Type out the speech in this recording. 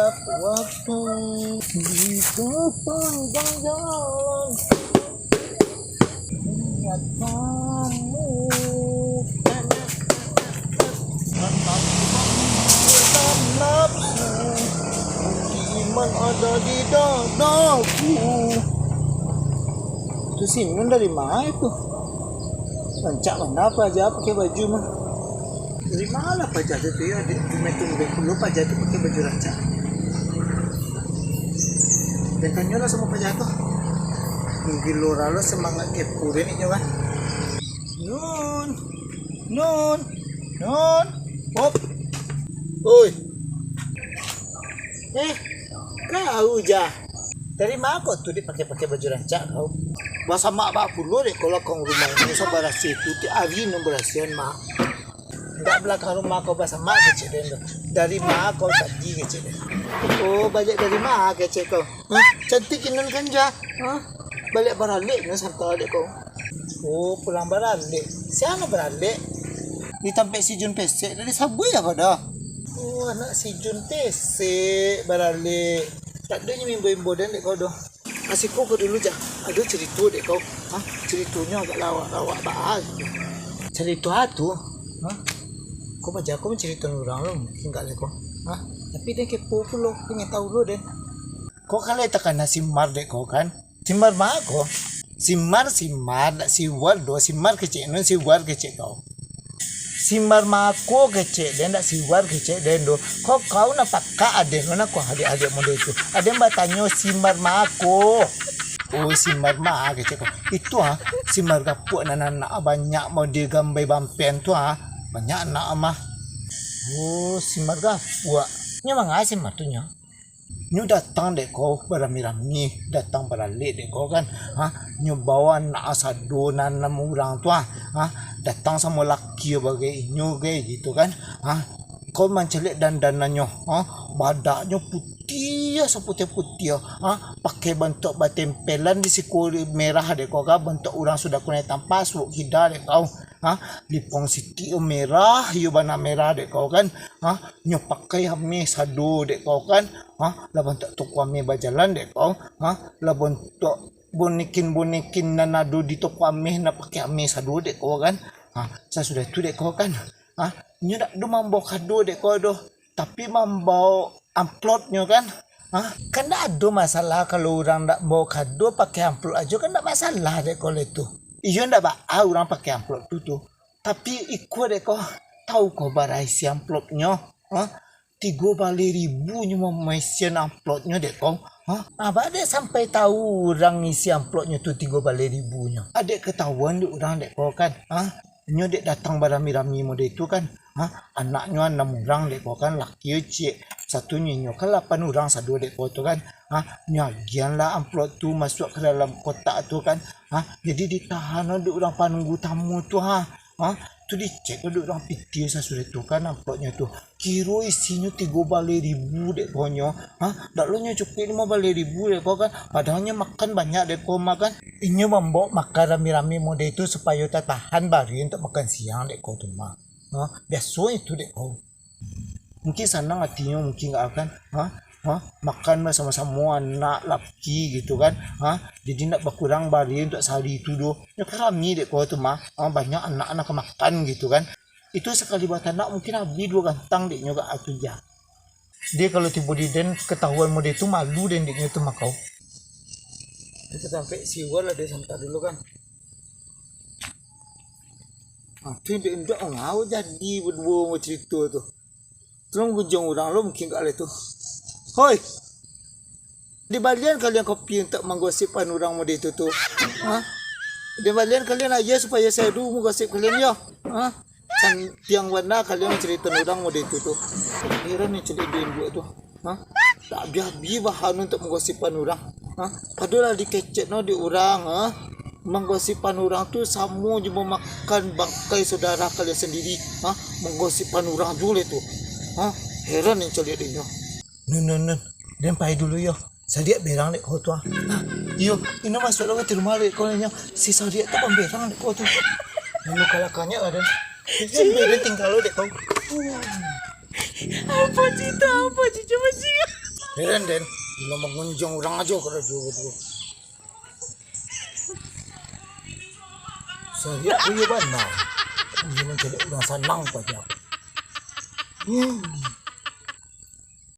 setiap waktu di sepanjang jalan ingat kamu tetap dalam nafsu iman ada di dadaku. Itu Simon dari mana itu? Rancak mana apa aja pakai baju mah? Dari mana Pak Jatuh itu ya? Di tumben dulu Pak Jatuh pakai baju rancak. Dan kanyola sama Pak Jatuh. Mungkin lo ralo semangat kepo deh nih kan? Nun, Bob, oi, kau jah. Dari mana kau tuh dipakai baju rancak kau? Bahasa mak dulu deh kalau kau rumah ini sabar situ ti ari nomor berasian mak. Enggak belakang rumah kau bahasa mak kecil deh. Dari mak kau tadi kecil deh. Oh balik dari mak kecil kau. Cantik inun kan jah. Balik baralik nih santai deh kau. Oh pulang baralik. Siapa baralik? Ditampak si Jun pesek dari sabu ya kau dah. Oh anak si Jun pesek baralik. Tak ada yang imbo-imbo dan dek kau dah. Masih kau dulu jah. Aduh cerita dek kau. Ceritanya agak lawak-lawak bahas. Cerita tu. Kau baca aku mencerita orang lo mungkin enggak leko. Tapi dia kepo pula, pengen tahu lo deh. Kau kan letak kana Simar dek kau kan? Simar mah kau. Simar si Waldo, Simar kecil non si War kecil kau. Simar mako kecil dan tak si War kecil dan do. Kau nak pakak ada mana kau adik model itu. Ada yang bertanya Simar mako. Oh Simar mah kecil kau. Itu Simar kapuk anak banyak model gambar bampen tu banyak anak mah. Oh Simar kapuk. Nya mana Simar tu nya? Nyu datang dek kau berami-rami datang beralik dek kau kan nyu bawa anak asado nanam orang tu datang sama laki bagai nyu kayak gitu kan kau mencelik dandanannya badaknya putih seputih-putih pakai bentuk batempelan di siku merah dek kau kan bentuk orang sudah kunai tampas wuk hida dek kau lipong siti merah yu bana merah dek kau kan nyu pakai hame sado dek kau kan la bentuk toko ame bajalan dek kau la bentuk bonekin nanado di toko ame na pakai ame sado dek kau kan saya sudah tu dek kau kan nyu dak do mambo kado dek kau do tapi mambo amplopnya kan kan tak ada masalah kalau orang tak bawa kado pakai amplop aja kan tak masalah dek kau itu. Iya ndak orang pakai amplop tu. Tapi ikut dek kau tahu kau barai si amplopnya 3 balik ribu nyu memesian amplopnya dek kau. Abang dek sampai tahu orang isi amplopnya tu 3 balik ribunya. Adek ketahuan dek orang dek kau kan. Nyu dek datang barami-rami model itu kan. Anaknya 6 orang dek kau kan laki cik. Satu nyu kan 8 orang satu dek kau tu kan. Nyagian lah amplop tu masuk ke dalam kotak tu kan. Jadi ditahan ada orang penunggu tamu tu tu dicek ada orang piti sasudah tu kan amplopnya tu. Kira isinya 3 balik ribu dek kau nyo. Dak lo nyo cukup 5 balik ribu dek kau kan. Padahalnya makan banyak dek kau makan. Inyo membawa makan rami-rami model itu supaya tak tahan bari untuk makan siang dek kau tu mah. Biasa itu dek kau. Mungkin senang hatinya mungkin enggak akan makan bersama-sama anak laki gitu kan jadi nak berkurang bari untuk sehari itu do ya kami dek kau tu mah banyak anak-anak makan gitu kan itu sekali buat anak mungkin habis 2 gantang deknya gak atu jah dia kalau tiba di den ketahuan model itu malu den deknya tu makau kita sampai siwal ada santai dulu kan tu ndak ngau jadi berdua mau cerita tu terus gujung orang lo mungkin gak ada tu. Hoi, di balian kalian kopi untuk menggosipkan orang model itu tu. Di balian kalian aja supaya saya dulu menggosip kalian ya. Tiang warna kalian cerita orang model itu tu. Kira ni celiduin buat tu. Tak habis bahan untuk menggosipkan orang. Padahal dikecek no di orang. Menggosipkan orang tu sama je memakan bangkai saudara kalian sendiri. Menggosipkan orang dulu tu. Heran ni celiduin. Nun, dan payah dulu yo. Saya berang dek kau tu Yo, ini masuk lagi di rumah dek kau nya. Si saya tu pemberang dek kau tu. Lalu kalakannya ada. Jadi beren tinggal lo dek kau. Apa cerita? Apa cerita? Heran den, belum mengunjung orang aja kalau juga tuh. Saya punya mana? Dia mencari orang senang saja.